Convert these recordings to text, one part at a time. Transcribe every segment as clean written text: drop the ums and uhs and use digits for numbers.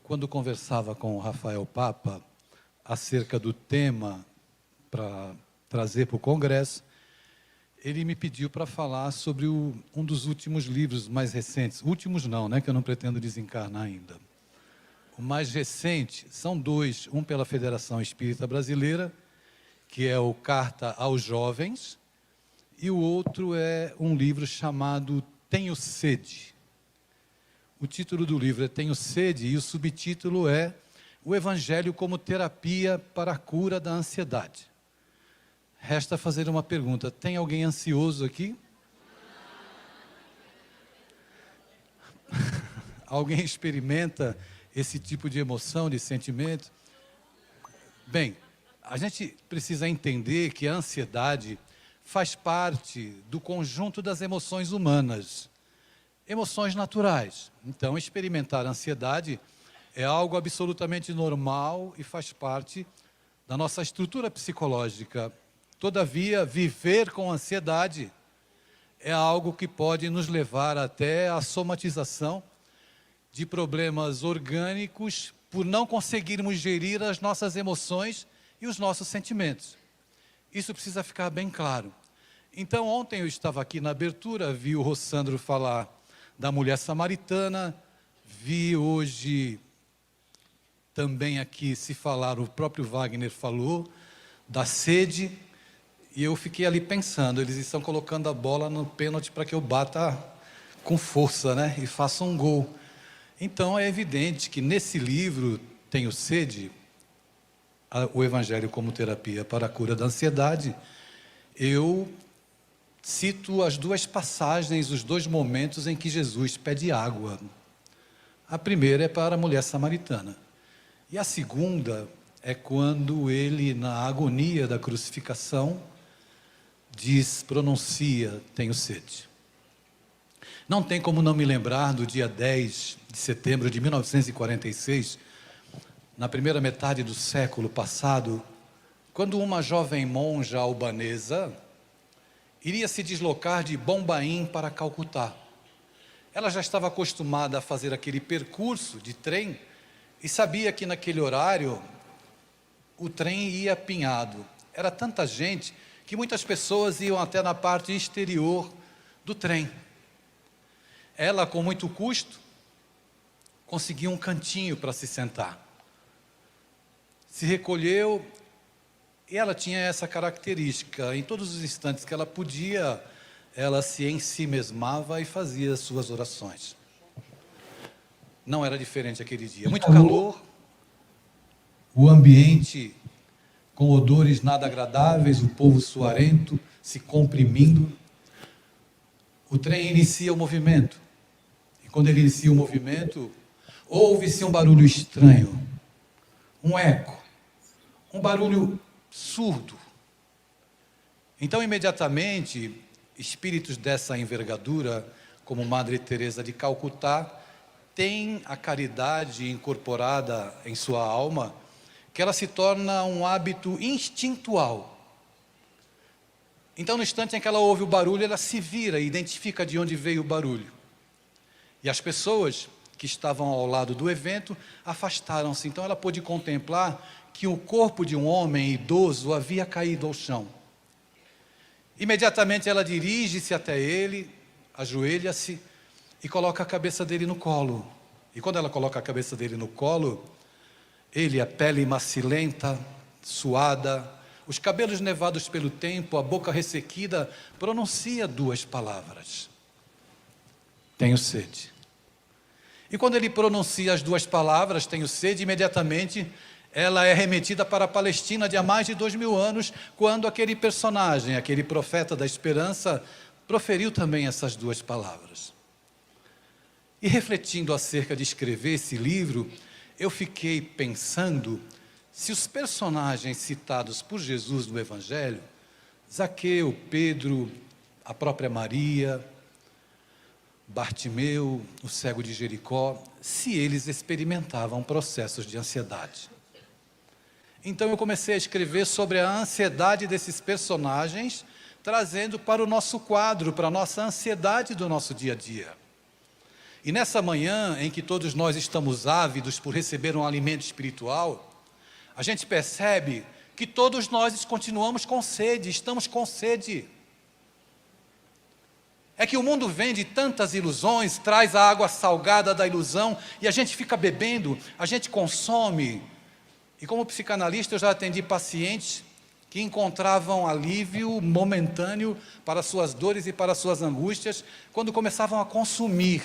Quando conversava com o Rafael Papa acerca do tema para trazer para o Congresso, ele me pediu para falar sobre um dos últimos livros mais recentes. Últimos não, né, que eu não pretendo desencarnar ainda. O mais recente, são dois, um pela Federação Espírita Brasileira, que é o Carta aos Jovens, e o outro é um livro chamado Tenho Sede. O título do livro é Tenho Sede e o subtítulo é O Evangelho como Terapia para a Cura da Ansiedade. Resta fazer uma pergunta: tem alguém ansioso aqui? Alguém experimenta esse tipo de emoção, de sentimento? Bem, a gente precisa entender que a ansiedade faz parte do conjunto das emoções humanas. Emoções naturais. Então, experimentar ansiedade é algo absolutamente normal e faz parte da nossa estrutura psicológica. Todavia, viver com ansiedade é algo que pode nos levar até a somatização de problemas orgânicos por não conseguirmos gerir as nossas emoções e os nossos sentimentos. Isso precisa ficar bem claro. Então, ontem eu estava aqui na abertura, vi o Rossandro falar da mulher samaritana, vi hoje também aqui se falar, o próprio Wagner falou, da sede, e eu fiquei ali pensando, eles estão colocando a bola no pênalti para que eu bata com força, né, e faça um gol. Então é evidente que nesse livro, Tenho Sede, o Evangelho como Terapia para a Cura da Ansiedade, eu cito as duas passagens, os dois momentos em que Jesus pede água. A primeira é para a mulher samaritana. E a segunda é quando ele, na agonia da crucificação, pronuncia, tenho sede. Não tem como não me lembrar do dia 10 de setembro de 1946, na primeira metade do século passado, quando uma jovem monja albanesa iria se deslocar de Bombaim para Calcutá. Ela já estava acostumada a fazer aquele percurso de trem e sabia que naquele horário o trem ia apinhado. Era tanta gente que muitas pessoas iam até na parte exterior do trem. Ela, com muito custo, conseguiu um cantinho para se sentar. Se recolheu. E ela tinha essa característica, em todos os instantes que ela podia, ela se ensimesmava e fazia as suas orações. Não era diferente aquele dia. Muito calor, o ambiente com odores nada agradáveis, o povo suarento, se comprimindo. O trem inicia o movimento. E quando ele inicia o movimento, ouve-se um barulho estranho, um eco, um barulho surdo. Então, imediatamente, espíritos dessa envergadura, como Madre Teresa de Calcutá, têm a caridade incorporada em sua alma, que ela se torna um hábito instintual. Então, no instante em que ela ouve o barulho, ela se vira e identifica de onde veio o barulho. E as pessoas que estavam ao lado do evento afastaram-se. Então, ela pôde contemplar que o corpo de um homem idoso havia caído ao chão. Imediatamente ela dirige-se até ele, ajoelha-se e coloca a cabeça dele no colo. E quando ela coloca a cabeça dele no colo, ele, a pele macilenta, suada, os cabelos nevados pelo tempo, a boca ressequida, pronuncia duas palavras: tenho sede. E quando ele pronuncia as duas palavras, tenho sede, imediatamente ela é remetida para a Palestina de há mais de 2000 anos, quando aquele personagem, aquele profeta da esperança, proferiu também essas duas palavras. E refletindo acerca de escrever esse livro, eu fiquei pensando se os personagens citados por Jesus no Evangelho, Zaqueu, Pedro, a própria Maria, Bartimeu, o cego de Jericó, se eles experimentavam processos de ansiedade. Então eu comecei a escrever sobre a ansiedade desses personagens, trazendo para o nosso quadro, para a nossa ansiedade do nosso dia a dia. E nessa manhã em que todos nós estamos ávidos por receber um alimento espiritual, a gente percebe que todos nós continuamos com sede, estamos com sede. É que o mundo vende tantas ilusões, traz a água salgada da ilusão, e a gente fica bebendo, a gente consome. E como psicanalista eu já atendi pacientes que encontravam alívio momentâneo para suas dores e para suas angústias, quando começavam a consumir.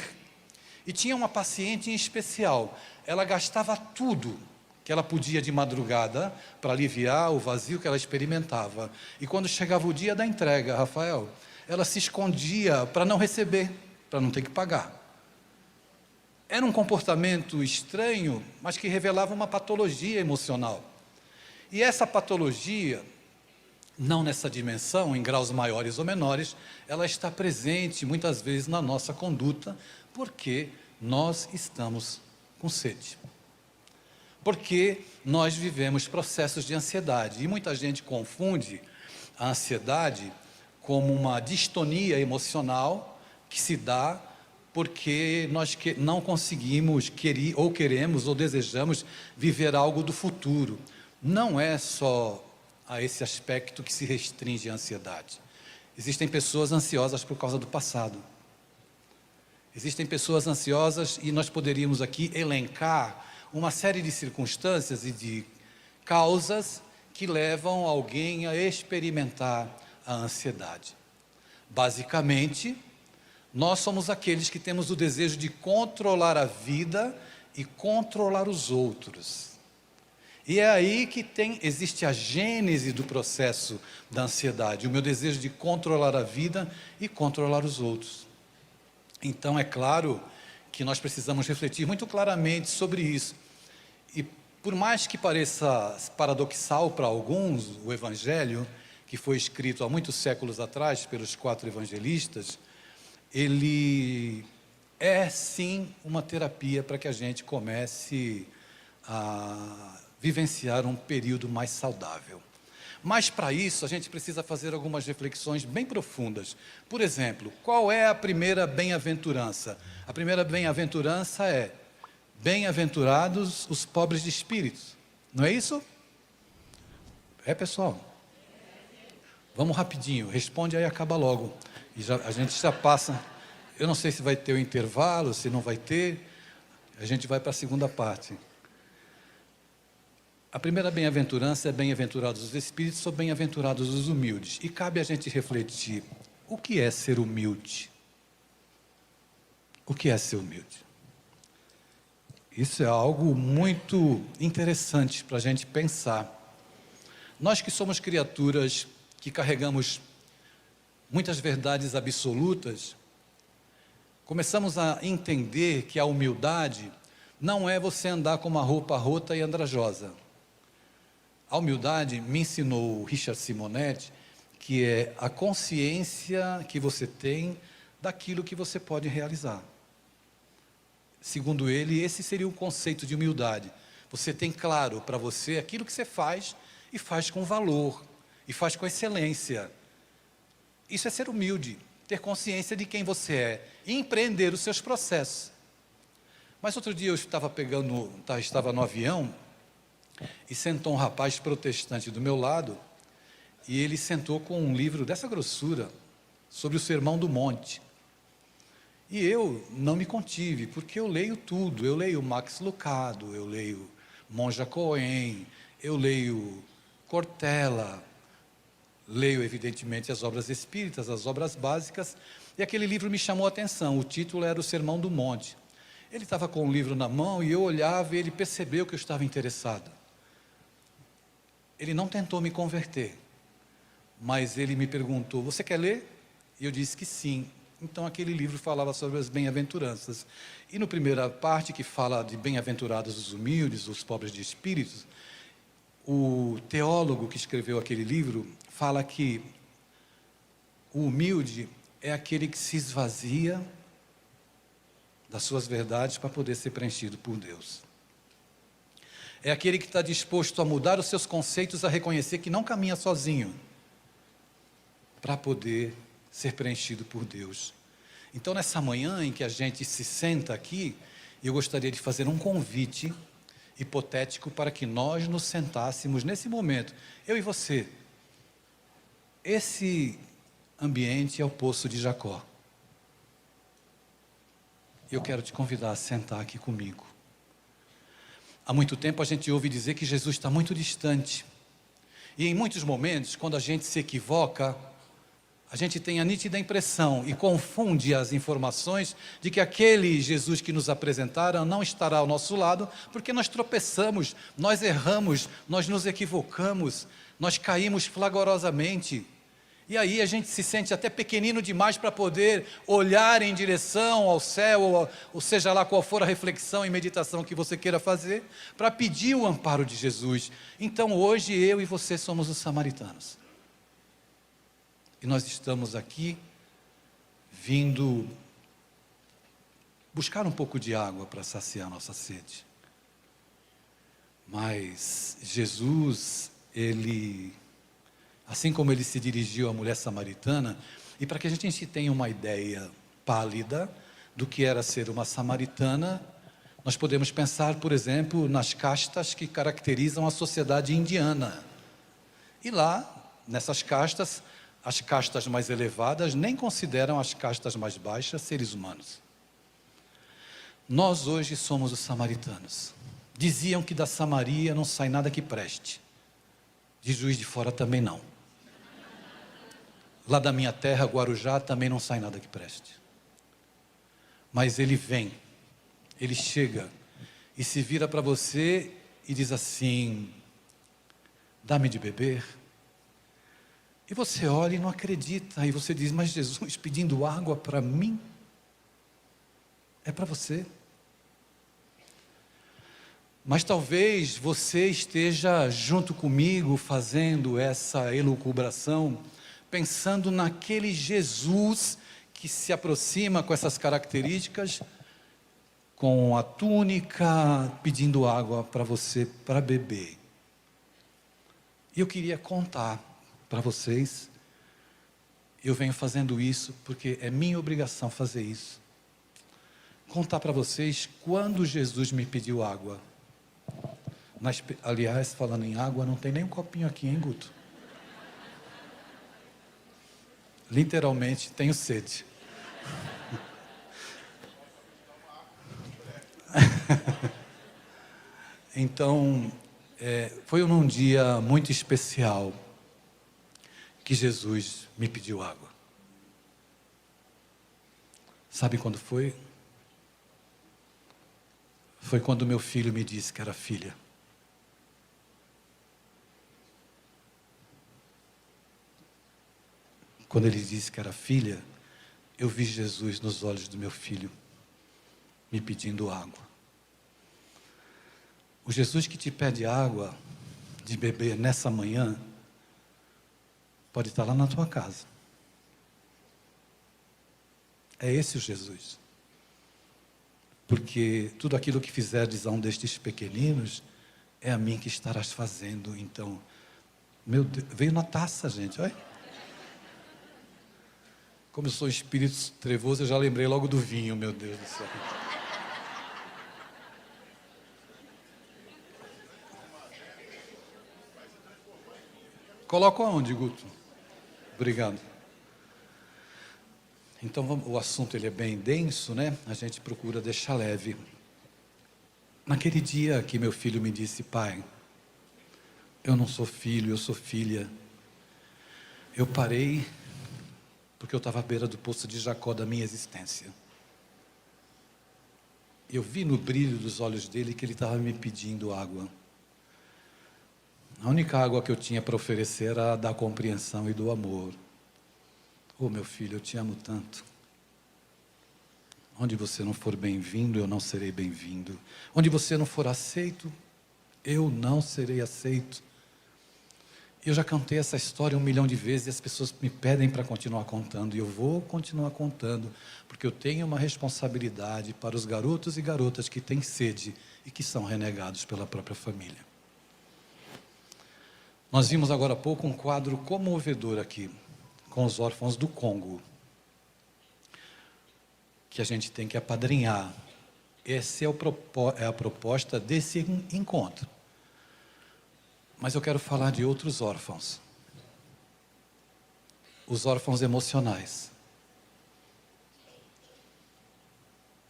E tinha uma paciente em especial, ela gastava tudo que ela podia de madrugada para aliviar o vazio que ela experimentava. E quando chegava o dia da entrega, Rafael, ela se escondia para não receber, para não ter que pagar. Era um comportamento estranho, mas que revelava uma patologia emocional. E essa patologia, não nessa dimensão, em graus maiores ou menores, ela está presente muitas vezes na nossa conduta, porque nós estamos com sede. Porque nós vivemos processos de ansiedade. E muita gente confunde a ansiedade como uma distonia emocional que se dá porque nós não conseguimos, queremos ou desejamos viver algo do futuro. Não é só a esse aspecto que se restringe a ansiedade. Existem pessoas ansiosas por causa do passado. Existem pessoas ansiosas e nós poderíamos aqui elencar uma série de circunstâncias e de causas que levam alguém a experimentar a ansiedade. Basicamente, nós somos aqueles que temos o desejo de controlar a vida e controlar os outros. E é aí que existe a gênese do processo da ansiedade, o meu desejo de controlar a vida e controlar os outros. Então, é claro que nós precisamos refletir muito claramente sobre isso. E por mais que pareça paradoxal para alguns, o Evangelho, que foi escrito há muitos séculos atrás pelos 4 evangelistas, ele é sim uma terapia para que a gente comece a vivenciar um período mais saudável. Mas para isso a gente precisa fazer algumas reflexões bem profundas. Por exemplo, qual é a primeira bem-aventurança? A primeira bem-aventurança é: bem-aventurados os pobres de espírito. Não é isso? É, pessoal? Vamos rapidinho, responde aí e acaba logo. E a gente já passa. Eu não sei se vai ter o intervalo, se não vai ter. A gente vai para a segunda parte. A primeira bem-aventurança é: bem-aventurados os espíritos, ou bem-aventurados os humildes. E cabe a gente refletir: o que é ser humilde? O que é ser humilde? Isso é algo muito interessante para a gente pensar. Nós que somos criaturas que carregamos muitas verdades absolutas, começamos a entender que a humildade não é você andar com uma roupa rota e andrajosa. A humildade, me ensinou Richard Simonetti, que é a consciência que você tem daquilo que você pode realizar. Segundo ele, esse seria o conceito de humildade. Você tem claro para você aquilo que você faz, e faz com valor, e faz com excelência. Isso é ser humilde, ter consciência de quem você é, e empreender os seus processos. Mas outro dia eu estava no avião, e sentou um rapaz protestante do meu lado, e ele sentou com um livro dessa grossura, sobre o Sermão do Monte. E eu não me contive, porque eu leio tudo. Eu leio Max Lucado, eu leio Monja Cohen, eu leio Cortella, leio evidentemente as obras espíritas, as obras básicas, e aquele livro me chamou a atenção. O título era o Sermão do Monte. Ele estava com o livro na mão e eu olhava e ele percebeu que eu estava interessado. Ele não tentou me converter, mas ele me perguntou: você quer ler? E eu disse que sim. Então aquele livro falava sobre as bem-aventuranças. E na primeira parte, que fala de bem-aventurados os humildes, os pobres de espíritos, o teólogo que escreveu aquele livro fala que o humilde é aquele que se esvazia das suas verdades para poder ser preenchido por Deus. É aquele que está disposto a mudar os seus conceitos, a reconhecer que não caminha sozinho, para poder ser preenchido por Deus. Então, nessa manhã em que a gente se senta aqui, eu gostaria de fazer um convite hipotético para que nós nos sentássemos nesse momento, eu e você. Esse ambiente é o poço de Jacó. Eu quero te convidar a sentar aqui comigo. Há muito tempo a gente ouve dizer que Jesus está muito distante. E em muitos momentos, quando a gente se equivoca, a gente tem a nítida impressão e confunde as informações de que aquele Jesus que nos apresentaram não estará ao nosso lado, porque nós tropeçamos, nós erramos, nós nos equivocamos, nós caímos flagrosamente. E aí a gente se sente até pequenino demais para poder olhar em direção ao céu, ou seja lá qual for a reflexão e meditação que você queira fazer, para pedir o amparo de Jesus. Então hoje eu e você somos os samaritanos. E nós estamos aqui vindo buscar um pouco de água para saciar nossa sede. Mas Jesus, ele, assim como ele se dirigiu à mulher samaritana, e para que a gente tenha uma ideia pálida do que era ser uma samaritana, nós podemos pensar, por exemplo, nas castas que caracterizam a sociedade indiana. E lá, nessas castas, as castas mais elevadas nem consideram as castas mais baixas seres humanos. Nós hoje somos os samaritanos. Diziam que da Samaria não sai nada que preste. De Juiz de Fora também não. Lá da minha terra, Guarujá, também não sai nada que preste. Mas ele vem, ele chega e se vira para você e diz assim: dá-me de beber. E você olha e não acredita, e você diz: mas Jesus pedindo água para mim? É para você. Mas talvez você esteja junto comigo fazendo essa elucubração, pensando naquele Jesus que se aproxima com essas características, com a túnica, pedindo água para você para beber. E eu queria contar para vocês, eu venho fazendo isso porque é minha obrigação fazer isso. Contar para vocês quando Jesus me pediu água. Aliás, falando em água, não tem nem um copinho aqui, hein, Guto? Literalmente, tenho sede. Então, foi num dia muito especial que Jesus me pediu água. Sabe quando foi? Foi quando meu filho me disse que era filha. Quando ele disse que era filha, eu vi Jesus nos olhos do meu filho, me pedindo água. O Jesus que te pede água de beber nessa manhã, pode estar lá na tua casa. É esse o Jesus. Porque tudo aquilo que fizeres a um destes pequeninos, é a mim que estarás fazendo. Então, meu Deus, veio na taça, gente, olha. Como eu sou espírito trevoso, eu já lembrei logo do vinho, meu Deus do céu. Coloco aonde, Guto? Obrigado. Então, o assunto ele é bem denso, né? A gente procura deixar leve. Naquele dia que meu filho me disse: pai, eu não sou filho, eu sou filha. Eu parei, porque eu estava à beira do poço de Jacó da minha existência. Eu vi no brilho dos olhos dele que ele estava me pedindo água. A única água que eu tinha para oferecer era a da compreensão e do amor. Oh, meu filho, eu te amo tanto. Onde você não for bem-vindo, eu não serei bem-vindo. Onde você não for aceito, eu não serei aceito. Eu já contei essa história 1 milhão de vezes e as pessoas me pedem para continuar contando. E eu vou continuar contando, porque eu tenho uma responsabilidade para os garotos e garotas que têm sede e que são renegados pela própria família. Nós vimos agora há pouco um quadro comovedor aqui, com os órfãos do Congo. que a gente tem que apadrinhar. Essa é a proposta desse encontro. Mas eu quero falar de outros órfãos. Os órfãos emocionais.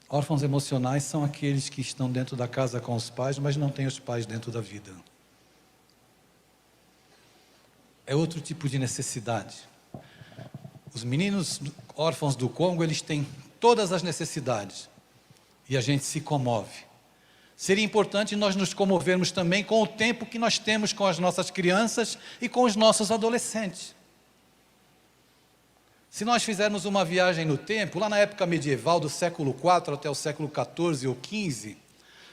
Órfãos emocionais são aqueles que estão dentro da casa com os pais, mas não têm os pais dentro da vida. É outro tipo de necessidade. Os meninos órfãos do Congo, eles têm todas as necessidades. E a gente se comove. Seria importante nós nos comovermos também com o tempo que nós temos com as nossas crianças e com os nossos adolescentes. Se nós fizermos uma viagem no tempo, lá na época medieval, do século IV até o século XIV ou XV,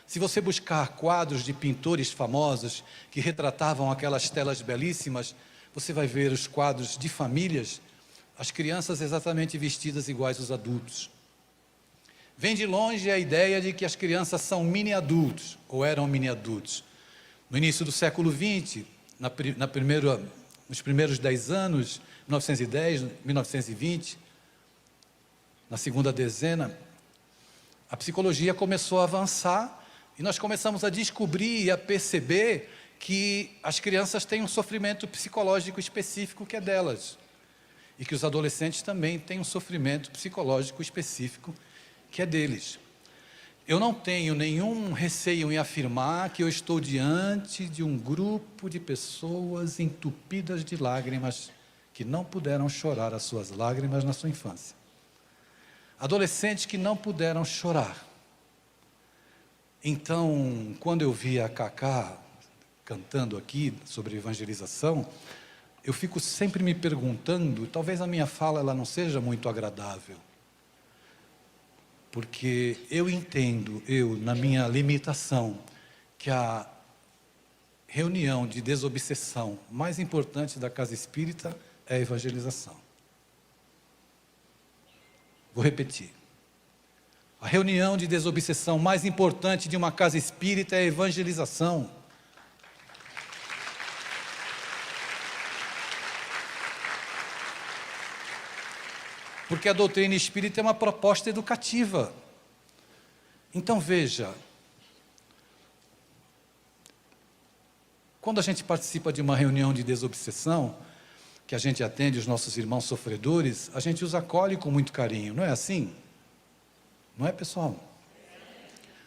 se você buscar quadros de pintores famosos que retratavam aquelas telas belíssimas, você vai ver os quadros de famílias, as crianças exatamente vestidas iguais aos adultos. Vem de longe a ideia de que as crianças são mini-adultos, ou eram mini-adultos. No início do século XX, nos primeiros 10 anos, 1910, 1920, na segunda dezena, a psicologia começou a avançar e nós começamos a descobrir e a perceber que as crianças têm um sofrimento psicológico específico que é delas. E que os adolescentes também têm um sofrimento psicológico específico que é deles. Eu não tenho nenhum receio em afirmar que eu estou diante de um grupo de pessoas entupidas de lágrimas que não puderam chorar as suas lágrimas na sua infância. Adolescentes que não puderam chorar. Então, quando eu vi a Cacá cantando aqui sobre evangelização, eu fico sempre me perguntando, talvez a minha fala ela não seja muito agradável, porque eu entendo, na minha limitação, que a reunião de desobsessão mais importante da casa espírita é a evangelização. Vou repetir. A reunião de desobsessão mais importante de uma casa espírita é a evangelização. Porque a doutrina espírita é uma proposta educativa. Então veja, quando a gente participa de uma reunião de desobsessão, que a gente atende os nossos irmãos sofredores, a gente os acolhe com muito carinho, não é assim? Não é, pessoal?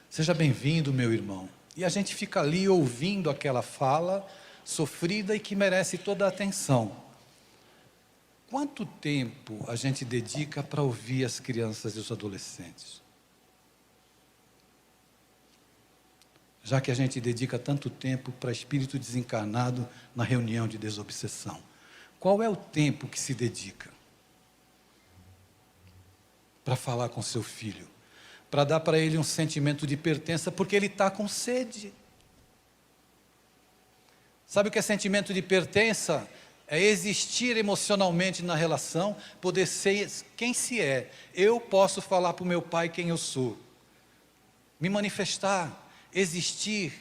Seja bem-vindo, meu irmão. E a gente fica ali ouvindo aquela fala sofrida e que merece toda a atenção. Quanto tempo a gente dedica para ouvir as crianças e os adolescentes? Já que a gente dedica tanto tempo para espírito desencarnado na reunião de desobsessão. Qual é o tempo que se dedica para falar com seu filho? Para dar para ele um sentimento de pertença, porque ele está com sede. Sabe o que é sentimento de pertença? É existir emocionalmente na relação, poder ser quem se é. Eu posso falar para o meu pai quem eu sou. Me manifestar, existir.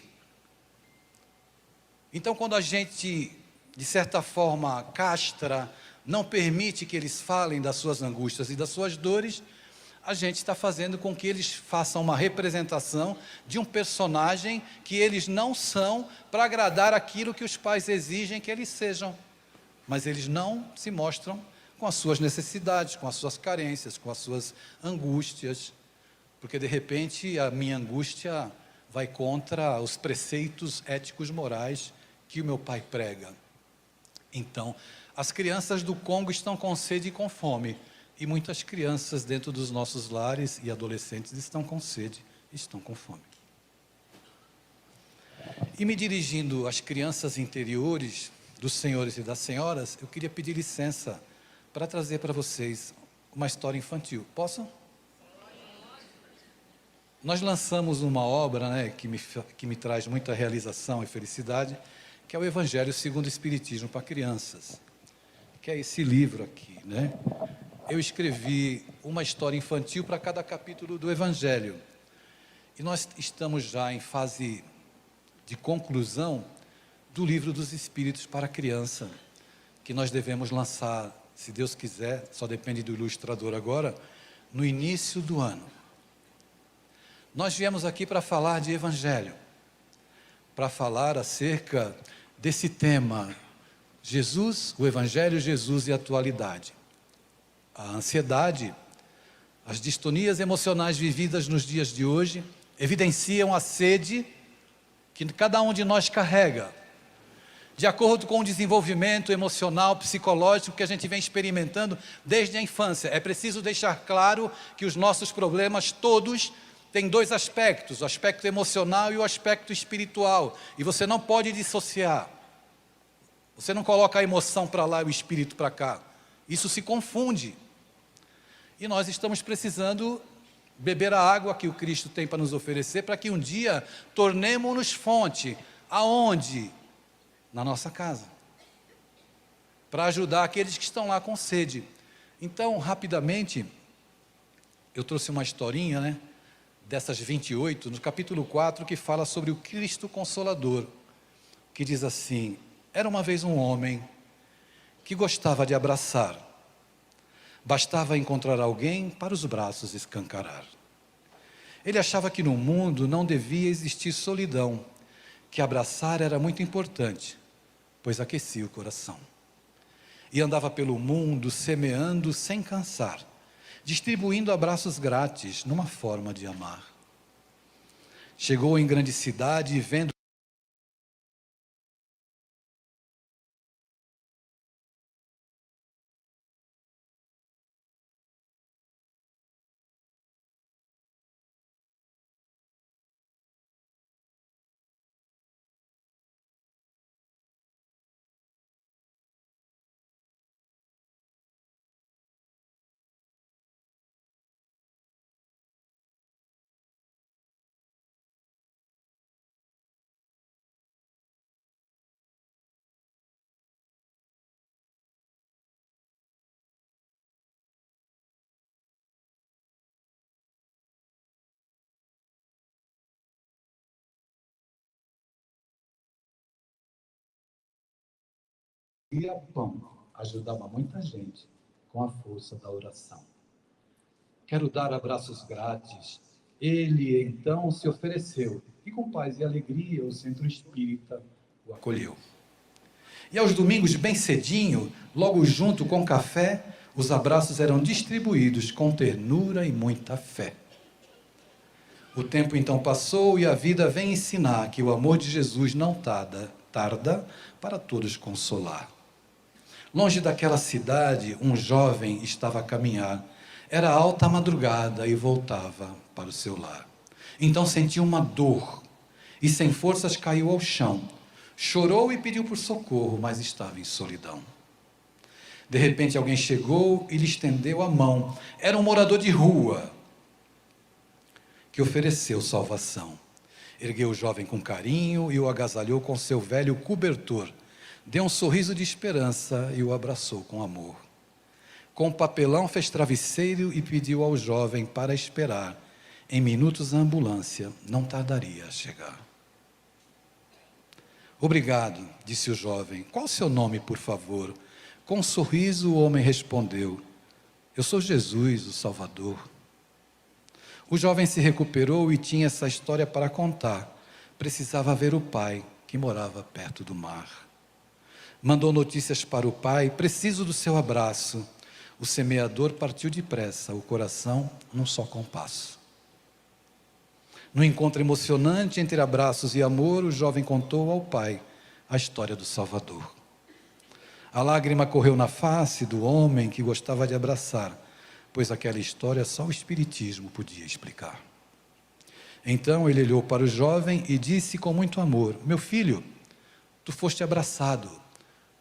Então, quando a gente, de certa forma, castra, não permite que eles falem das suas angústias e das suas dores, a gente está fazendo com que eles façam uma representação de um personagem que eles não são para agradar aquilo que os pais exigem que eles sejam. Mas eles não se mostram com as suas necessidades, com as suas carências, com as suas angústias, porque de repente a minha angústia vai contra os preceitos éticos morais que o meu pai prega. Então, as crianças do Congo estão com sede e com fome, e muitas crianças dentro dos nossos lares e adolescentes estão com sede e estão com fome. E me dirigindo às crianças interiores dos senhores e das senhoras, eu queria pedir licença para trazer para vocês uma história infantil. Posso? Nós lançamos uma obra, que me traz muita realização e felicidade, que é o Evangelho segundo o Espiritismo para crianças, que é esse livro aqui, Eu escrevi uma história infantil para cada capítulo do Evangelho. E nós estamos já em fase de conclusão do Livro dos Espíritos para criança, que nós devemos lançar, se Deus quiser, só depende do ilustrador agora, no início do ano. Nós viemos aqui para falar de Evangelho, para falar acerca desse tema, Jesus, o Evangelho, Jesus e a atualidade. A ansiedade, as distonias emocionais vividas nos dias de hoje, evidenciam a sede que cada um de nós carrega, de acordo com o desenvolvimento emocional, psicológico que a gente vem experimentando desde a infância. É preciso deixar claro que os nossos problemas todos têm dois aspectos, o aspecto emocional e o aspecto espiritual, e você não pode dissociar. Você não coloca a emoção para lá e o espírito para cá. Isso se confunde. E nós estamos precisando beber a água que o Cristo tem para nos oferecer, para que um dia tornemos-nos fonte. Aonde? Na nossa casa. Para ajudar aqueles que estão lá com sede. Então, rapidamente, eu trouxe uma historinha, dessas 28, no capítulo 4, que fala sobre o Cristo Consolador, que diz assim: era uma vez um homem que gostava de abraçar. Bastava encontrar alguém para os braços escancarar. Ele achava que no mundo não devia existir solidão, que abraçar era muito importante, pois aquecia o coração. E andava pelo mundo semeando sem cansar, distribuindo abraços grátis numa forma de amar. Chegou em grande cidade e vendo e a pão, ajudava muita gente com a força da oração. Quero dar abraços grátis. Ele então se ofereceu e com paz e alegria o centro espírita o acolheu. E aos domingos bem cedinho, logo junto com café, os abraços eram distribuídos com ternura e muita fé. O tempo então passou e a vida vem ensinar que o amor de Jesus não tarda para todos consolar. Longe daquela cidade, um jovem estava a caminhar. Era alta a madrugada e voltava para o seu lar. Então sentiu uma dor e sem forças caiu ao chão. Chorou e pediu por socorro, mas estava em solidão. De repente alguém chegou e lhe estendeu a mão. Era um morador de rua que ofereceu salvação. Ergueu o jovem com carinho e o agasalhou com seu velho cobertor. Deu um sorriso de esperança e o abraçou com amor. Com um papelão fez travesseiro e pediu ao jovem para esperar. Em minutos a ambulância não tardaria a chegar. Obrigado, disse o jovem. Qual o seu nome, por favor? Com um sorriso o homem respondeu: eu sou Jesus, o Salvador. O jovem se recuperou e tinha essa história para contar. Precisava ver o pai, que morava perto do mar. Mandou notícias para o pai: preciso do seu abraço. O semeador partiu depressa, o coração num só compasso. No encontro emocionante entre abraços e amor, o jovem contou ao pai a história do Salvador. A lágrima correu na face do homem que gostava de abraçar, pois aquela história só o Espiritismo podia explicar. Então ele olhou para o jovem e disse com muito amor: meu filho, tu foste abraçado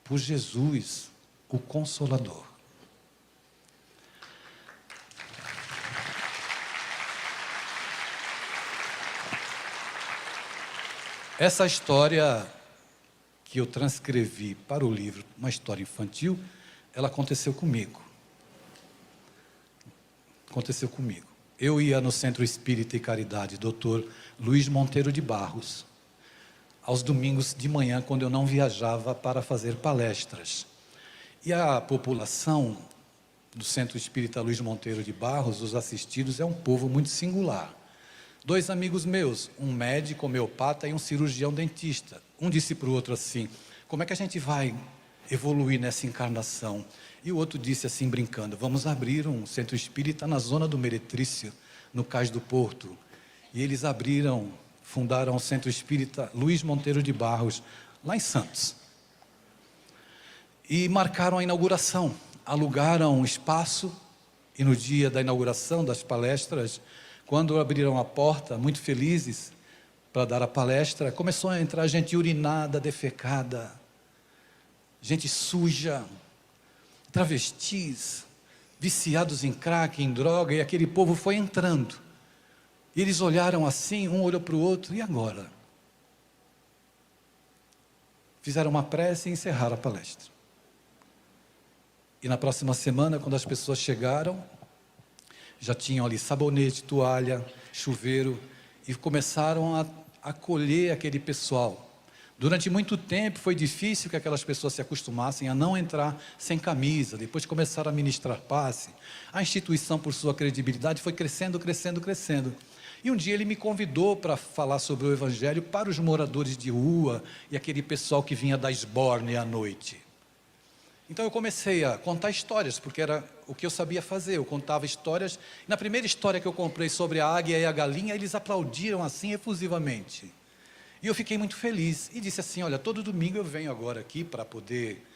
por Jesus, o Consolador. Essa história que eu transcrevi para o livro, uma história infantil, ela aconteceu comigo. Aconteceu comigo. Eu ia no Centro Espírita e Caridade, Dr. Luiz Monteiro de Barros, aos domingos de manhã, quando eu não viajava para fazer palestras. E a população do Centro Espírita Luiz Monteiro de Barros, os assistidos, é um povo muito singular. 2 amigos meus, um médico homeopata e um cirurgião dentista. Um disse para o outro assim: como é que a gente vai evoluir nessa encarnação? E o outro disse assim, brincando: vamos abrir um centro espírita na zona do Meretrício, no Cais do Porto. E eles fundaram o Centro Espírita Luiz Monteiro de Barros, lá em Santos. E marcaram a inauguração, alugaram um espaço, e no dia da inauguração das palestras, quando abriram a porta, muito felizes, para dar a palestra, começou a entrar gente urinada, defecada, gente suja, travestis, viciados em crack, em droga, e aquele povo foi entrando. E eles olharam assim, um olhou para o outro: e agora? Fizeram uma prece e encerraram a palestra. E na próxima semana, quando as pessoas chegaram, já tinham ali sabonete, toalha, chuveiro, e começaram a acolher aquele pessoal. Durante muito tempo foi difícil que aquelas pessoas se acostumassem a não entrar sem camisa. Depois começaram a ministrar passe. A instituição, por sua credibilidade, foi crescendo, crescendo, crescendo. E um dia ele me convidou para falar sobre o Evangelho para os moradores de rua e aquele pessoal que vinha da esbórnia à noite. Então eu comecei a contar histórias, porque era o que eu sabia fazer. Eu contava histórias. Na primeira história que eu comprei sobre a águia e a galinha, eles aplaudiram assim efusivamente. E eu fiquei muito feliz e disse assim: olha, todo domingo eu venho agora aqui para poder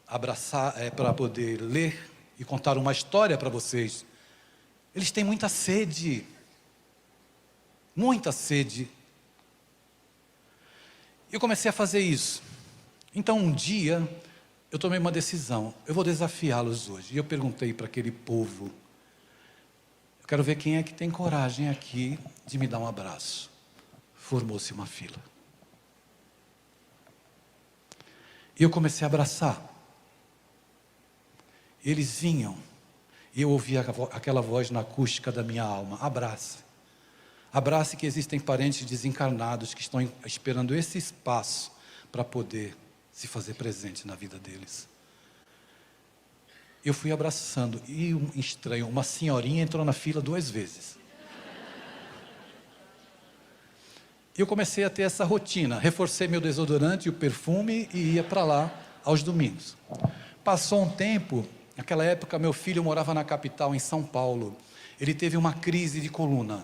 abraçar, para poder ler e contar uma história para vocês. Eles têm muita sede. Muita sede. Eu comecei a fazer isso. Então um dia eu tomei uma decisão: eu vou desafiá-los hoje. E eu perguntei para aquele povo: eu quero ver quem é que tem coragem aqui de me dar um abraço. Formou-se uma fila. E eu comecei a abraçar. Eles vinham, e eu ouvia aquela voz na acústica da minha alma: abrace. Abrace, que existem parentes desencarnados que estão esperando esse espaço para poder se fazer presente na vida deles. Eu fui abraçando, e um estranho, uma senhorinha entrou na fila 2 vezes. Eu comecei a ter essa rotina, reforcei meu desodorante e o perfume e ia para lá aos domingos. Passou um tempo, naquela época meu filho morava na capital, em São Paulo. Ele teve uma crise de coluna,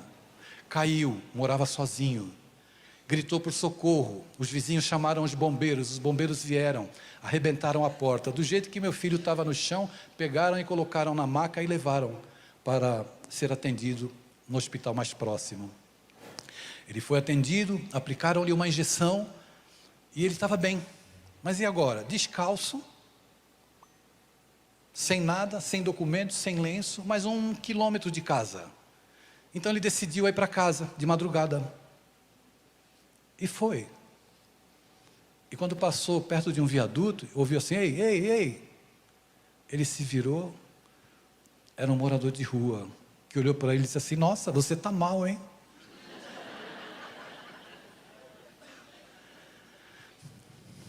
caiu, morava sozinho, gritou por socorro. Os vizinhos chamaram os bombeiros vieram, arrebentaram a porta. Do jeito que meu filho estava no chão, pegaram e colocaram na maca e levaram para ser atendido no hospital mais próximo. Ele foi atendido, aplicaram-lhe uma injeção e ele estava bem. Mas e agora? Descalço, sem nada, sem documentos, sem lenço, mas 1 quilômetro de casa. Então ele decidiu ir para casa de madrugada. E foi. E quando passou perto de um viaduto, ouviu assim: ei, ei, ei. Ele se virou, era um morador de rua, que olhou para ele e disse assim: nossa, você está mal, hein?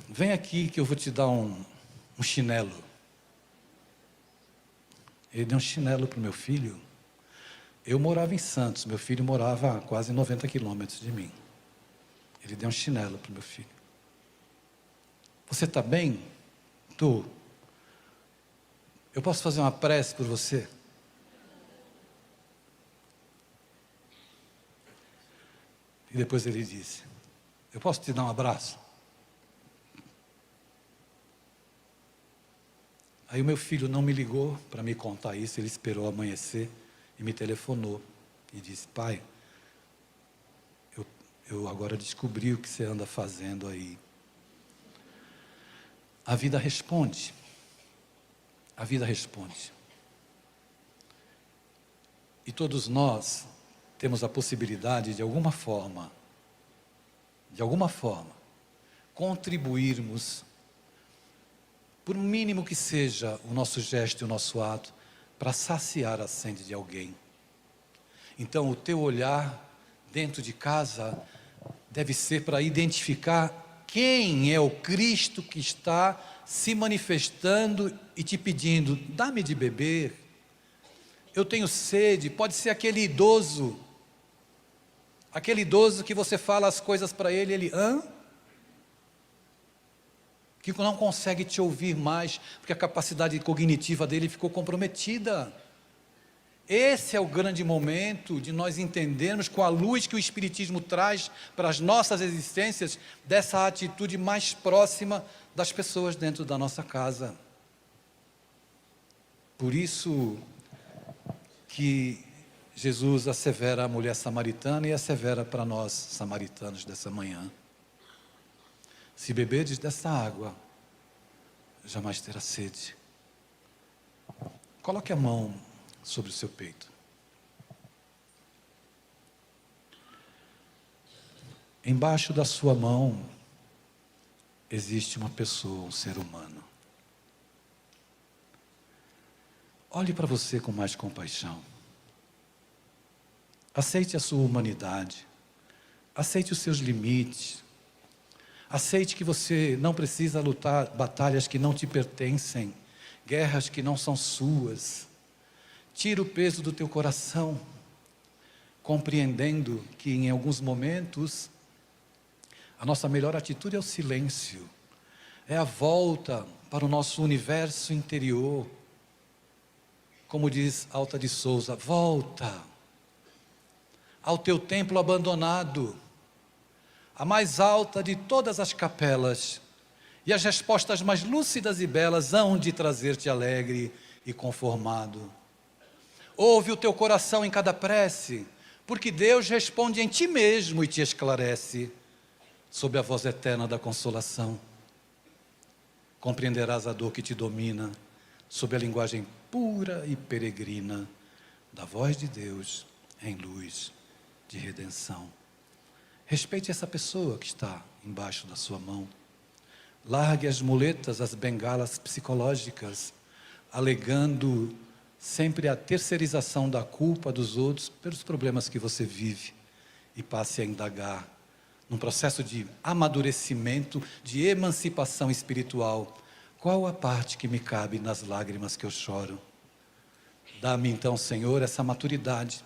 Vem aqui que eu vou te dar um chinelo. Ele deu um chinelo para o meu filho. Eu morava em Santos, meu filho morava a quase 90 quilômetros de mim. Ele deu um chinelo para o meu filho. Você está bem? Estou. Eu posso fazer uma prece por você? E depois ele disse: eu posso te dar um abraço? Aí o meu filho não me ligou para me contar isso, ele esperou amanhecer e me telefonou e disse: pai, eu agora descobri o que você anda fazendo aí. A vida responde. A vida responde. E todos nós temos a possibilidade de alguma forma, contribuirmos, por mínimo que seja o nosso gesto e o nosso ato, para saciar a sede de alguém. Então o teu olhar dentro de casa deve ser para identificar quem é o Cristo que está se manifestando e te pedindo: dá-me de beber, eu tenho sede, pode ser aquele idoso que você fala as coisas para ele, hã? Que não consegue te ouvir mais, porque a capacidade cognitiva dele ficou comprometida. Esse é o grande momento de nós entendermos, com a luz que o Espiritismo traz para as nossas existências, dessa atitude mais próxima das pessoas dentro da nossa casa. Por isso que Jesus assevera à mulher samaritana e assevera para nós, samaritanos, dessa manhã: se beberdes dessa água, jamais terá sede. Coloque a mão sobre o seu peito. Embaixo da sua mão existe uma pessoa, um ser humano. Olhe para você com mais compaixão. Aceite a sua humanidade. Aceite os seus limites. Aceite que você não precisa lutar batalhas que não te pertencem, guerras que não são suas. Tira o peso do teu coração, compreendendo que em alguns momentos a nossa melhor atitude é o silêncio, é a volta para o nosso universo interior. Como diz Alta de Souza, volta ao teu templo abandonado, a mais alta de todas as capelas, e as respostas mais lúcidas e belas hão de trazer-te alegre e conformado. Ouve o teu coração em cada prece, porque Deus responde em ti mesmo e te esclarece, sob a voz eterna da consolação. Compreenderás a dor que te domina, sob a linguagem pura e peregrina da voz de Deus em luz de redenção. Respeite essa pessoa que está embaixo da sua mão. Largue as muletas, as bengalas psicológicas, alegando sempre a terceirização da culpa dos outros pelos problemas que você vive, e passe a indagar, num processo de amadurecimento, de emancipação espiritual: qual a parte que me cabe nas lágrimas que eu choro? Dá-me então, Senhor, essa maturidade.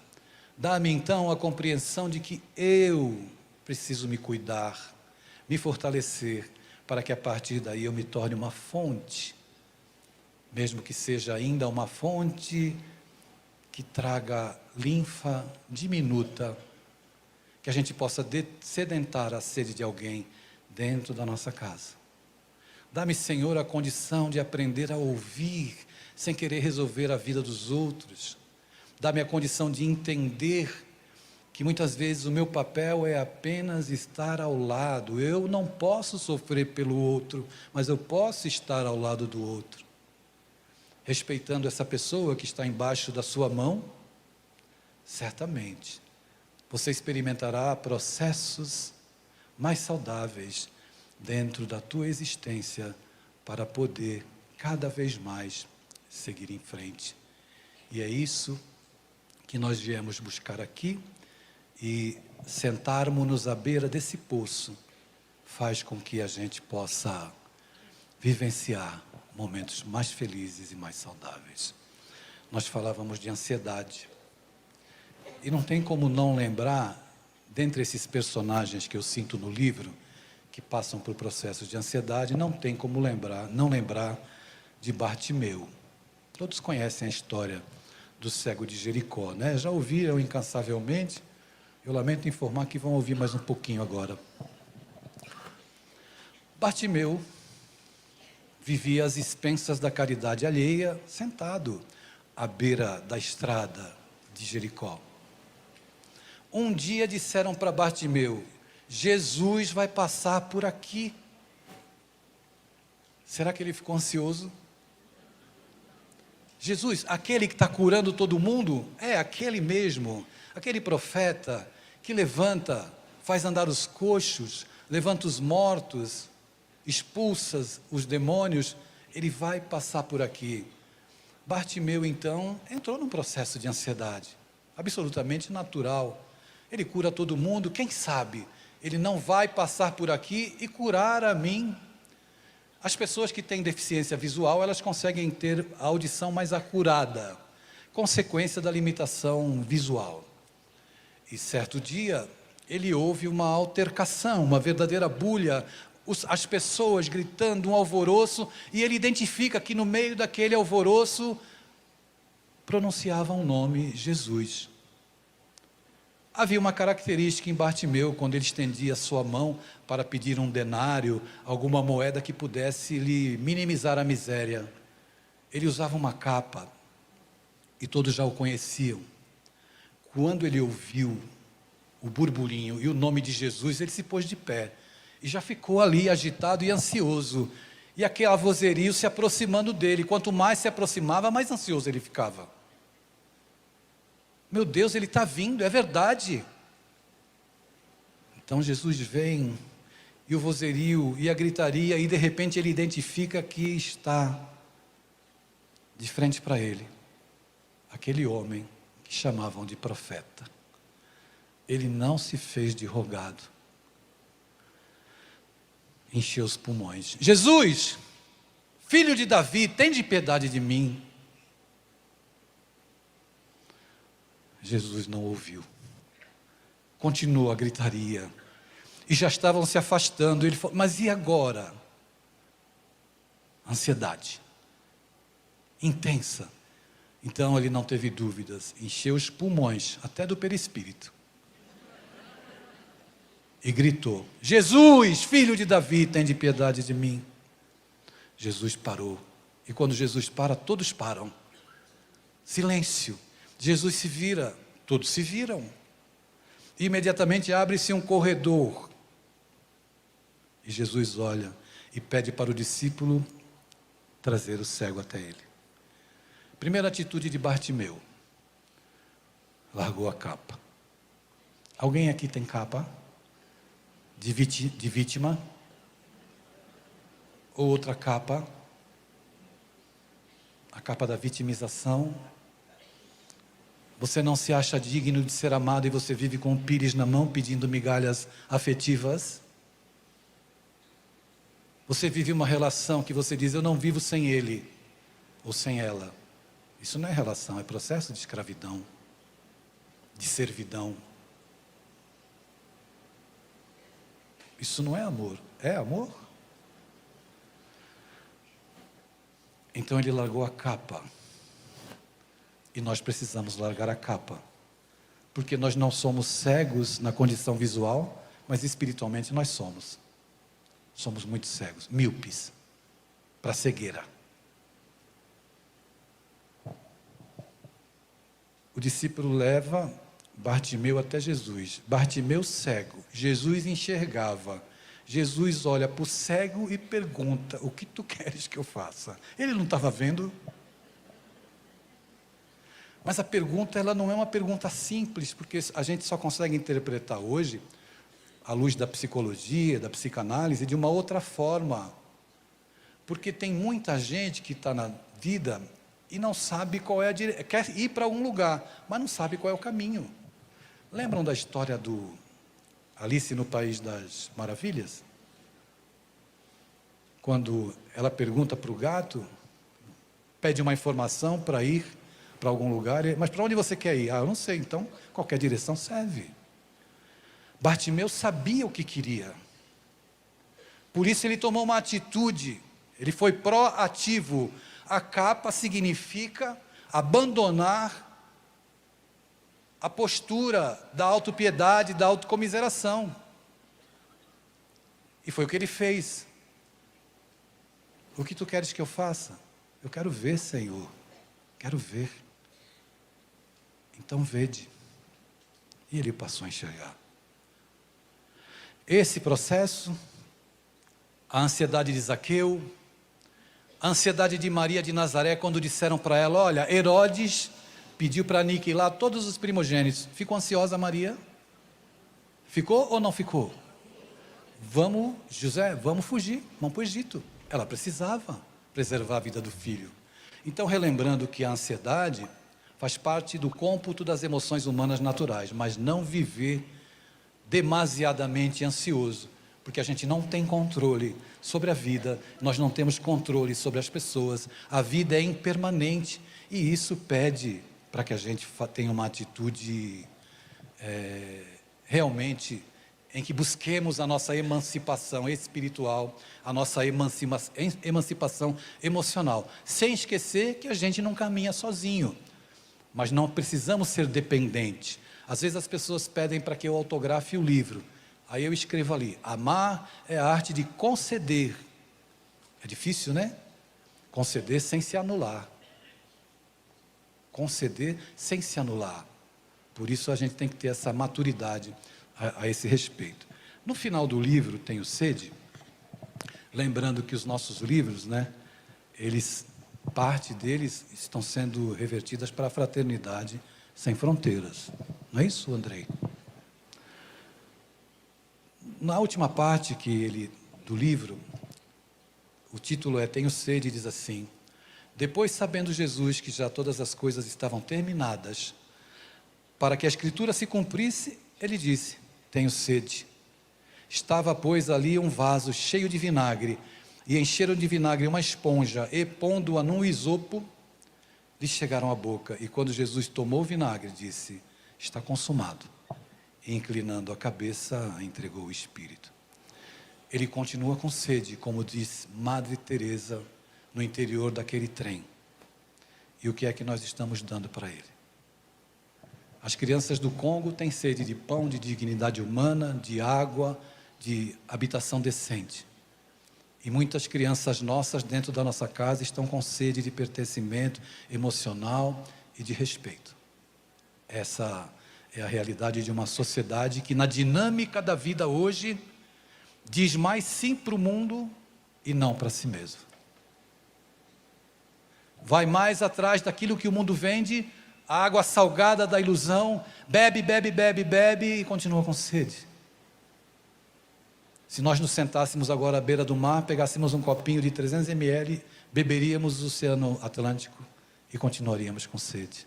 Dá-me então a compreensão de que eu preciso me cuidar, me fortalecer, para que a partir daí eu me torne uma fonte, mesmo que seja ainda uma fonte que traga linfa diminuta, que a gente possa sedentar a sede de alguém dentro da nossa casa. Dá-me, Senhor, a condição de aprender a ouvir, sem querer resolver a vida dos outros. Dá-me a condição de entender que muitas vezes o meu papel é apenas estar ao lado. Eu não posso sofrer pelo outro, mas eu posso estar ao lado do outro. Respeitando essa pessoa que está embaixo da sua mão, certamente você experimentará processos mais saudáveis dentro da tua existência, para poder cada vez mais seguir em frente. E é isso que nós viemos buscar aqui, e sentarmos-nos à beira desse poço faz com que a gente possa vivenciar momentos mais felizes e mais saudáveis. Nós falávamos de ansiedade, e não tem como não lembrar, dentre esses personagens que eu sinto no livro, que passam por processos de ansiedade, não tem como não lembrar de Bartimeu. Todos conhecem a história do cego de Jericó, né? Já ouviram incansavelmente. Eu lamento informar que vão ouvir mais um pouquinho agora. Bartimeu vivia às expensas da caridade alheia, sentado à beira da estrada de Jericó. Um dia disseram para Bartimeu: Jesus vai passar por aqui. Será que ele ficou ansioso? Jesus, aquele que está curando todo mundo? É aquele mesmo, aquele profeta que levanta, faz andar os coxos, levanta os mortos, expulsa os demônios. Ele vai passar por aqui. Bartimeu então entrou num processo de ansiedade, absolutamente natural. Ele cura todo mundo, quem sabe ele não vai passar por aqui e curar a mim? As pessoas que têm deficiência visual, elas conseguem ter a audição mais acurada, consequência da limitação visual. E certo dia, ele ouve uma altercação, uma verdadeira bulha, as pessoas gritando, um alvoroço, e ele identifica que no meio daquele alvoroço pronunciavam o nome Jesus. Havia uma característica em Bartimeu, quando ele estendia a sua mão para pedir um denário, alguma moeda que pudesse lhe minimizar a miséria. Ele usava uma capa, e todos já o conheciam. Quando ele ouviu o burburinho e o nome de Jesus, ele se pôs de pé, e já ficou ali agitado e ansioso, e aquele vozerio se aproximando dele. Quanto mais se aproximava, mais ansioso ele ficava. Meu Deus, ele está vindo, é verdade. Então Jesus vem, e o vozerio, e a gritaria, e de repente ele identifica que está de frente para ele, aquele homem que chamavam de profeta. Ele não se fez de rogado. Encheu os pulmões. Jesus, filho de Davi, tende piedade de mim. Jesus não ouviu. Continuou a gritaria. E já estavam se afastando. Ele falou, mas e agora? Ansiedade. Intensa. Então ele não teve dúvidas. Encheu os pulmões, até do perispírito. E gritou, Jesus, filho de Davi, tende piedade de mim. Jesus parou. E quando Jesus para, todos param. Silêncio. Jesus se vira, todos se viram. E imediatamente abre-se um corredor. E Jesus olha e pede para o discípulo trazer o cego até ele. Primeira atitude de Bartimeu. Largou a capa. Alguém aqui tem capa? De vítima? Ou outra capa? A capa da vitimização? Você não se acha digno de ser amado e você vive com um pires na mão pedindo migalhas afetivas? Você vive uma relação que você diz, eu não vivo sem ele ou sem ela. Isso não é relação, é processo de escravidão, de servidão. Isso não é amor. É amor? Então ele largou a capa. E nós precisamos largar a capa. Porque nós não somos cegos na condição visual, mas espiritualmente nós somos. Somos muito cegos, míopes, para cegueira. O discípulo leva Bartimeu até Jesus. Bartimeu cego. Jesus enxergava. Jesus olha para o cego e pergunta, o que tu queres que eu faça? Ele não estava vendo? Mas a pergunta, ela não é uma pergunta simples, porque a gente só consegue interpretar hoje, à luz da psicologia, da psicanálise, de uma outra forma. Porque tem muita gente que está na vida e não sabe qual é a direção, quer ir para algum lugar, mas não sabe qual é o caminho. Lembram da história do Alice no País das Maravilhas? Quando ela pergunta para o gato, pede uma informação para ir para algum lugar, mas para onde você quer ir? Ah, eu não sei, então qualquer direção serve. Bartimeu sabia o que queria. Por isso ele tomou uma atitude, ele foi proativo. A capa significa abandonar a postura da autopiedade, da autocomiseração. E foi o que ele fez. O que tu queres que eu faça? Eu quero ver, Senhor. Quero ver. Então vede. E ele passou a enxergar. Esse processo, a ansiedade de Zaqueu, a ansiedade de Maria de Nazaré, quando disseram para ela, olha, Herodes pediu para aniquilar todos os primogênitos. Ficou ansiosa Maria? Ficou ou não ficou? Vamos, José, vamos fugir, vamos para o Egito. Ela precisava preservar a vida do filho. Então, relembrando que a ansiedade faz parte do cômputo das emoções humanas naturais, mas não viver demasiadamente ansioso, porque a gente não tem controle sobre a vida, nós não temos controle sobre as pessoas, a vida é impermanente e isso pede para que a gente tenha uma atitude realmente em que busquemos a nossa emancipação espiritual, a nossa emancipação emocional, sem esquecer que a gente não caminha sozinho, mas não precisamos ser dependentes. Às vezes as pessoas pedem para que eu autografe o livro, aí eu escrevo ali: amar é a arte de conceder. É difícil, né? Conceder sem se anular. Conceder sem se anular. Por isso a gente tem que ter essa maturidade a esse respeito. No final do livro, Tenho Sede, lembrando que os nossos livros, né, parte deles estão sendo revertidas para a fraternidade sem fronteiras. Não é isso, Andrei? Na última parte do livro, o título é Tenho Sede, e diz assim: depois, sabendo Jesus que já todas as coisas estavam terminadas, para que a Escritura se cumprisse, ele disse: tenho sede. Estava, pois, ali um vaso cheio de vinagre, e encheram de vinagre uma esponja, e pondo-a num isopo, lhe chegaram à boca. E quando Jesus tomou o vinagre, disse: está consumado. E inclinando a cabeça, entregou o Espírito. Ele continua com sede, como diz Madre Teresa, no interior daquele trem. E o que é que nós estamos dando para ele? As crianças do Congo têm sede de pão, de dignidade humana, de água, de habitação decente. E muitas crianças nossas dentro da nossa casa estão com sede de pertencimento emocional e de respeito. Essa é a realidade de uma sociedade que, na dinâmica da vida hoje, diz mais sim para o mundo e não para si mesmo. Vai mais atrás daquilo que o mundo vende, a água salgada da ilusão, bebe, bebe, bebe, bebe e continua com sede. Se nós nos sentássemos agora à beira do mar, pegássemos um copinho de 300 ml, beberíamos o Oceano Atlântico e continuaríamos com sede.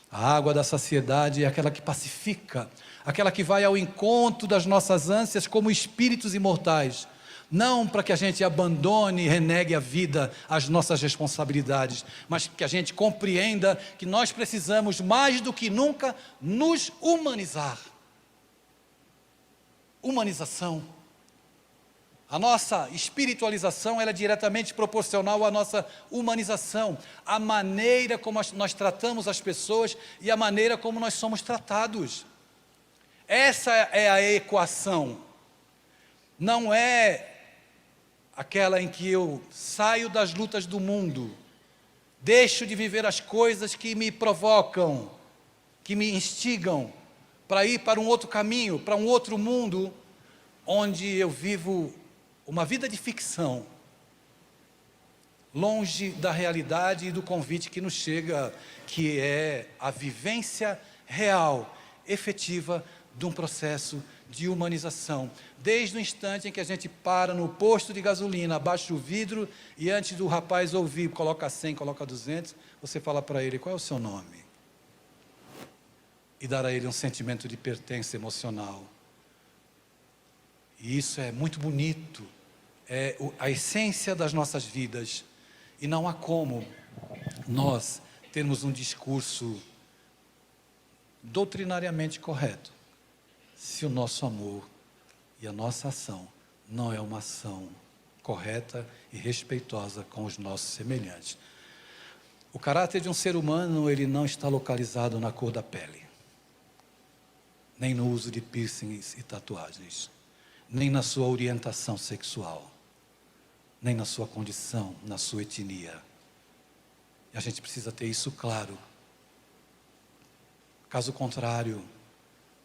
A água da saciedade é aquela que pacifica, aquela que vai ao encontro das nossas ânsias como espíritos imortais. Não para que a gente abandone e renegue a vida, as nossas responsabilidades, mas que a gente compreenda que nós precisamos mais do que nunca nos humanizar. Humanização. A nossa espiritualização ela é diretamente proporcional à nossa humanização, a maneira como nós tratamos as pessoas e a maneira como nós somos tratados. Essa é a equação. Não é aquela em que eu saio das lutas do mundo, deixo de viver as coisas que me provocam, que me instigam, para ir para um outro caminho, para um outro mundo, onde eu vivo uma vida de ficção, longe da realidade e do convite que nos chega, que é a vivência real, efetiva, de um processo de humanização. Desde o instante em que a gente para no posto de gasolina, abaixa o vidro e antes do rapaz ouvir, coloca 100, coloca 200, você fala para ele: qual é o seu nome? E dar a ele um sentimento de pertença emocional. E isso é muito bonito, é a essência das nossas vidas. E não há como nós termos um discurso doutrinariamente correto, se o nosso amor e a nossa ação não é uma ação correta e respeitosa com os nossos semelhantes. O caráter de um ser humano, ele não está localizado na cor da pele, nem no uso de piercings e tatuagens, nem na sua orientação sexual, nem na sua condição, na sua etnia. E a gente precisa ter isso claro. Caso contrário,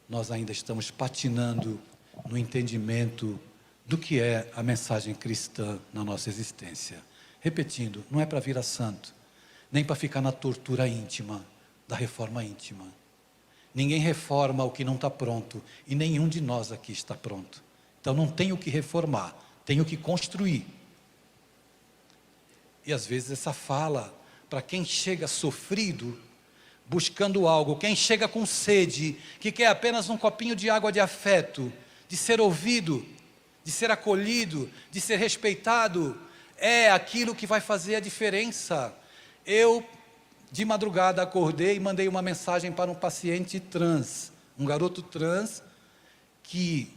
nós ainda estamos patinando no entendimento do que é a mensagem cristã na nossa existência. Repetindo, não é para virar santo, nem para ficar na tortura íntima, da reforma íntima. Ninguém reforma o que não está pronto, e nenhum de nós aqui está pronto. Então não tenho o que reformar, tenho que construir. E às vezes essa fala, para quem chega sofrido, buscando algo, quem chega com sede, que quer apenas um copinho de água de afeto, de ser ouvido, de ser acolhido, de ser respeitado, é aquilo que vai fazer a diferença. Eu De madrugada acordei e mandei uma mensagem para um paciente trans, um garoto trans, que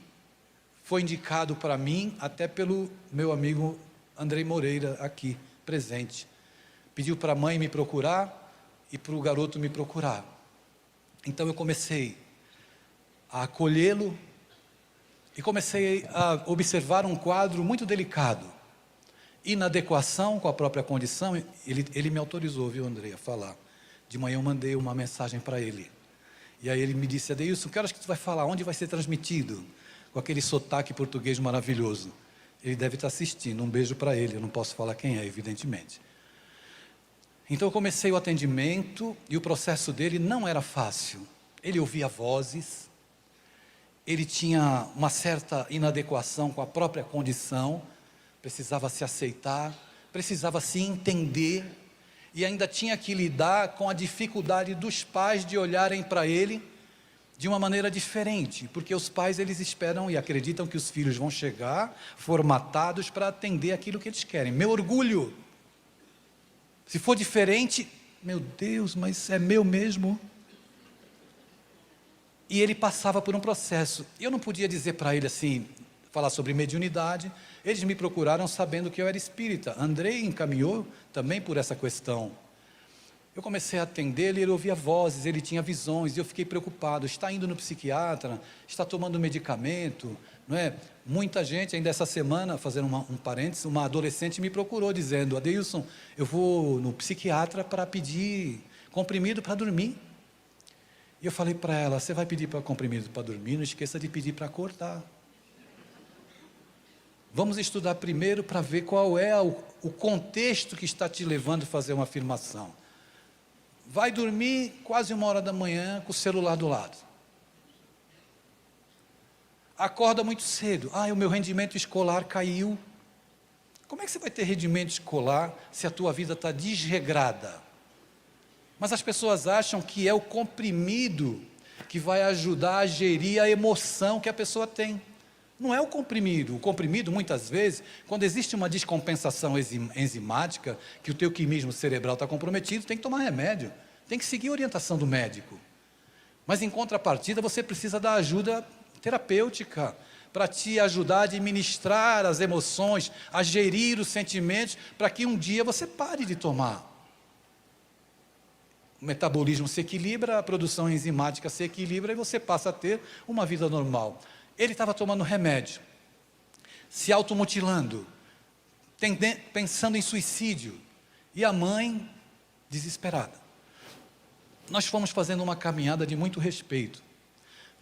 foi indicado para mim até pelo meu amigo Andrei Moreira, aqui presente. Pediu para a mãe me procurar e para o garoto me procurar. Então eu comecei a acolhê-lo e comecei a observar um quadro muito delicado. Inadequação com a própria condição. Ele me autorizou, viu, Andrei, a falar. De manhã eu mandei uma mensagem para ele. E aí ele me disse: Adeilson, que horas que tu vai falar? Onde vai ser transmitido? Com aquele sotaque português maravilhoso. Ele deve estar assistindo. Um beijo para ele. Eu não posso falar quem é, evidentemente. Então eu comecei o atendimento e o processo dele não era fácil. Ele ouvia vozes. Ele tinha uma certa inadequação com a própria condição. Precisava se aceitar, precisava se entender, e ainda tinha que lidar com a dificuldade dos pais de olharem para ele de uma maneira diferente, porque os pais, eles esperam e acreditam que os filhos vão chegar formatados para atender aquilo que eles querem. Meu orgulho, se for diferente, meu Deus, mas é meu mesmo. E ele passava por um processo, eu não podia dizer para ele assim, falar sobre mediunidade. Eles me procuraram sabendo que eu era espírita. Andrei encaminhou também por essa questão. Eu comecei a atender, ele ouvia vozes, ele tinha visões, e eu fiquei preocupado. Está indo no psiquiatra, está tomando medicamento, não é? Muita gente, ainda essa semana, fazendo um parênteses, uma adolescente me procurou dizendo: Adeilson, eu vou no psiquiatra para pedir comprimido para dormir. E eu falei para ela: você vai pedir para comprimido para dormir, não esqueça de pedir para acordar. Vamos estudar primeiro para ver qual é o contexto que está te levando a fazer uma afirmação. Vai dormir quase 1h da manhã com o celular do lado. Acorda muito cedo. O meu rendimento escolar caiu. Como é que você vai ter rendimento escolar se a tua vida está desregrada? Mas as pessoas acham que é o comprimido que vai ajudar a gerir a emoção que a pessoa tem. Não é o comprimido muitas vezes, quando existe uma descompensação enzimática, que o teu quimismo cerebral está comprometido, tem que tomar remédio, tem que seguir a orientação do médico. Mas em contrapartida, você precisa da ajuda terapêutica, para te ajudar a administrar as emoções, a gerir os sentimentos, para que um dia você pare de tomar. O metabolismo se equilibra, a produção enzimática se equilibra, e você passa a ter uma vida normal. Ele estava tomando remédio, se automutilando, pensando em suicídio, e a mãe desesperada. Nós fomos fazendo uma caminhada de muito respeito.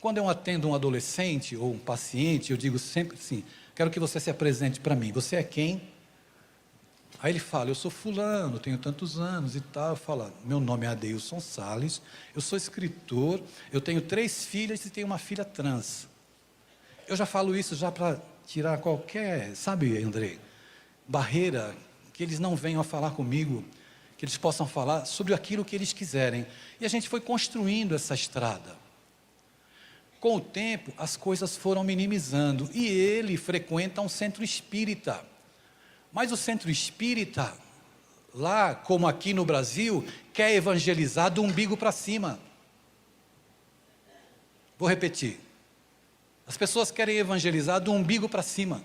Quando eu atendo um adolescente ou um paciente, eu digo sempre assim: quero que você se apresente para mim. Você é quem? Aí ele fala: eu sou fulano, tenho tantos anos e tal. Eu falo: meu nome é Adeilson Salles, eu sou escritor, eu tenho 3 filhas e tenho uma filha trans. Eu já falo isso já para tirar qualquer, sabe, Andrei, barreira, que eles não venham a falar comigo, que eles possam falar sobre aquilo que eles quiserem. E a gente foi construindo essa estrada. Com o tempo, as coisas foram minimizando, e ele frequenta um centro espírita. Mas o centro espírita, lá como aqui no Brasil, quer evangelizar do umbigo para cima. Vou repetir. As pessoas querem evangelizar do umbigo para cima.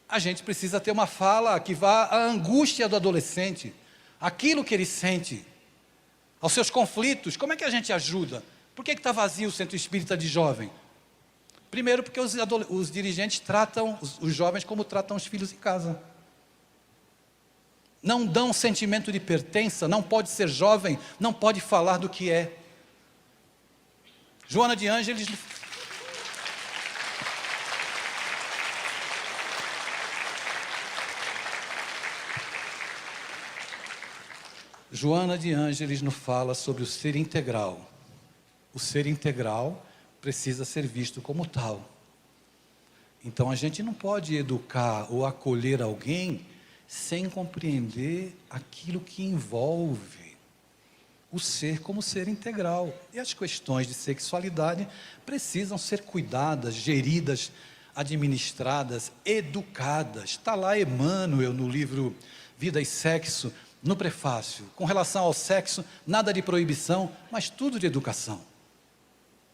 A gente precisa ter uma fala que vá à angústia do adolescente, aquilo que ele sente, aos seus conflitos. Como é que a gente ajuda? Por que está vazio o centro espírita de jovem? Primeiro, porque os dirigentes tratam os jovens como tratam os filhos em casa. Não dão sentimento de pertença, não pode ser jovem, não pode falar do que é. Joana de Ângeles nos fala sobre o ser integral. O ser integral precisa ser visto como tal. Então a gente não pode educar ou acolher alguém sem compreender aquilo que envolve o ser como ser integral. E as questões de sexualidade precisam ser cuidadas, geridas, administradas, educadas. Está lá Emmanuel no livro Vida e Sexo, no prefácio, com relação ao sexo, nada de proibição, mas tudo de educação.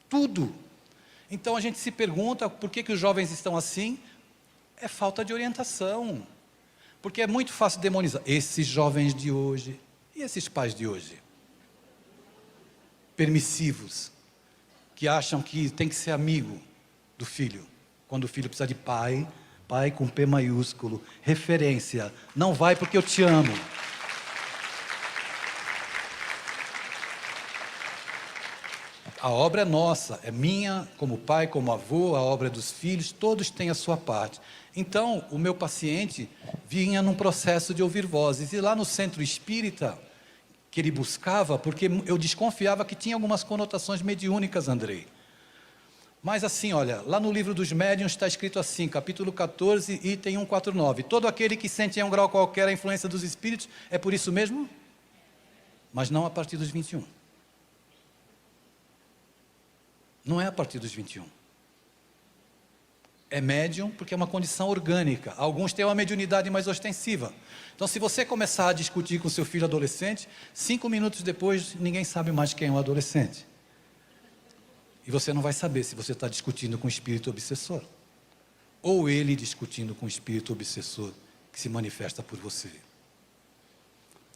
Tudo. Então a gente se pergunta por que os jovens estão assim? É falta de orientação. Porque é muito fácil demonizar esses jovens de hoje e esses pais de hoje. Permissivos, que acham que tem que ser amigo do filho, quando o filho precisa de pai, pai com P maiúsculo, referência, não vai porque eu te amo. A obra é nossa, é minha, como pai, como avô, a obra é dos filhos, todos têm a sua parte. Então, o meu paciente vinha num processo de ouvir vozes, e lá no centro espírita, que ele buscava, porque eu desconfiava que tinha algumas conotações mediúnicas, Andrei. Mas assim, olha, lá no livro dos médiuns está escrito assim, capítulo 14, item 149, todo aquele que sente em um grau qualquer a influência dos espíritos, é por isso mesmo? Mas não a partir dos 21. Não é a partir dos 21. É médium porque é uma condição orgânica. Alguns têm uma mediunidade mais ostensiva. Então, se você começar a discutir com seu filho adolescente, 5 minutos depois, ninguém sabe mais quem é o adolescente. E você não vai saber se você está discutindo com o espírito obsessor. Ou ele discutindo com o espírito obsessor que se manifesta por você.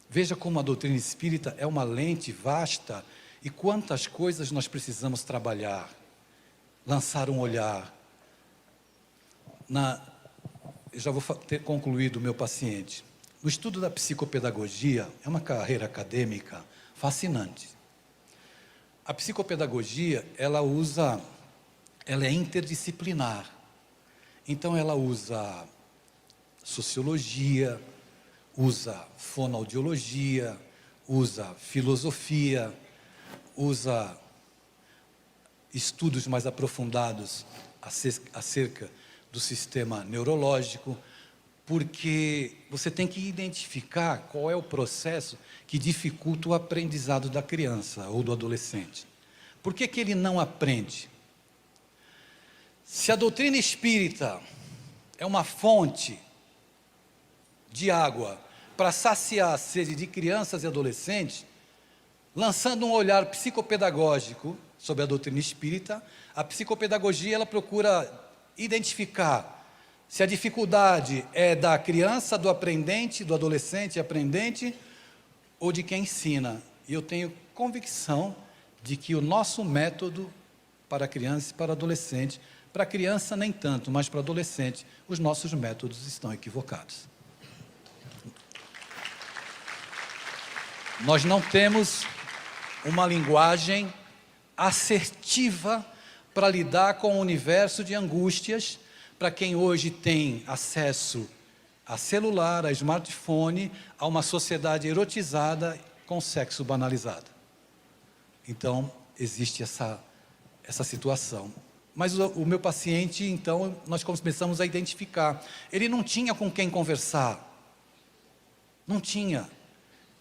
Veja como a doutrina espírita é uma lente vasta e quantas coisas nós precisamos trabalhar, lançar um olhar. Eu já vou ter concluído o meu paciente. O estudo da psicopedagogia é uma carreira acadêmica fascinante. A psicopedagogia, ela é interdisciplinar. Então ela usa sociologia, usa fonoaudiologia, usa filosofia, usa estudos mais aprofundados acerca do sistema neurológico, porque você tem que identificar qual é o processo que dificulta o aprendizado da criança ou do adolescente. Por que ele não aprende? Se a doutrina espírita é uma fonte de água para saciar a sede de crianças e adolescentes, lançando um olhar psicopedagógico sobre a doutrina espírita, a psicopedagogia ela procura identificar se a dificuldade é da criança, do aprendente, do adolescente aprendente, ou de quem ensina. E eu tenho convicção de que o nosso método para criança e para adolescente, para criança nem tanto, mas para adolescente, os nossos métodos estão equivocados. Nós não temos uma linguagem assertiva para lidar com o universo de angústias para quem hoje tem acesso a celular, a smartphone, a uma sociedade erotizada com sexo banalizado. Então, existe essa situação. Mas o meu paciente, então, nós começamos a identificar. Ele não tinha com quem conversar. Não tinha.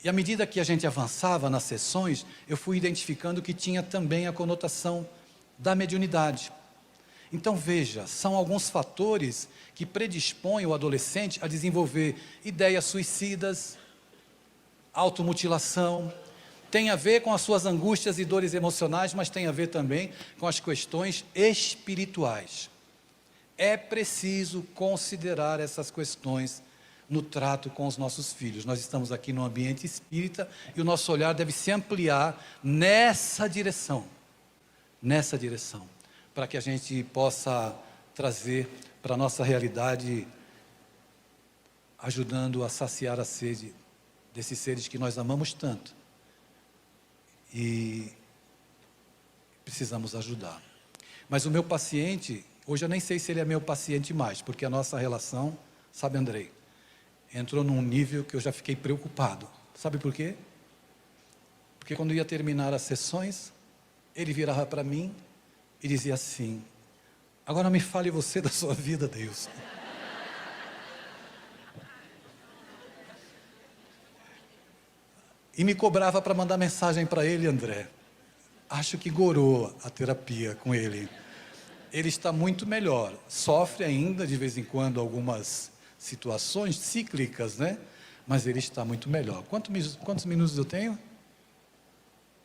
E à medida que a gente avançava nas sessões, eu fui identificando que tinha também a conotação da mediunidade. Então veja, são alguns fatores que predispõem o adolescente a desenvolver ideias suicidas, automutilação, tem a ver com as suas angústias e dores emocionais, mas tem a ver também com as questões espirituais. É preciso considerar essas questões no trato com os nossos filhos. Nós estamos aqui no ambiente espírita e o nosso olhar deve se ampliar nessa direção, para que a gente possa trazer para a nossa realidade, ajudando a saciar a sede desses seres que nós amamos tanto e precisamos ajudar. Mas o meu paciente, hoje eu nem sei se ele é meu paciente mais, porque a nossa relação, sabe, Andrei, entrou num nível que eu já fiquei preocupado. Sabe por quê? Porque quando ia terminar as sessões, ele virava para mim e dizia assim: agora me fale você da sua vida, Deus. E me cobrava para mandar mensagem para ele, André. Acho que gorou a terapia com ele. Ele está muito melhor. Sofre ainda, de vez em quando, algumas situações cíclicas, né? mas ele está muito melhor. Quantos minutos eu tenho?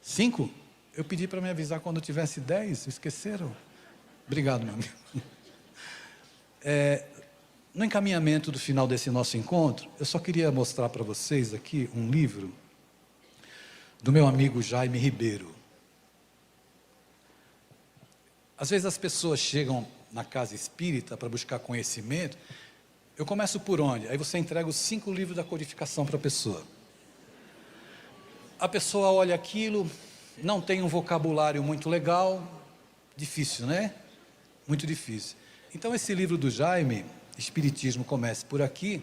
5? Eu pedi para me avisar quando eu tivesse 10, esqueceram? Obrigado, meu amigo. No encaminhamento do final desse nosso encontro, eu só queria mostrar para vocês aqui um livro do meu amigo Jaime Ribeiro. Às vezes as pessoas chegam na casa espírita para buscar conhecimento. Eu começo por onde? Aí você entrega os 5 livros da codificação para a pessoa. A pessoa olha aquilo, não tem um vocabulário muito legal, difícil, né? Muito difícil. Então esse livro do Jaime, Espiritismo Comece por Aqui,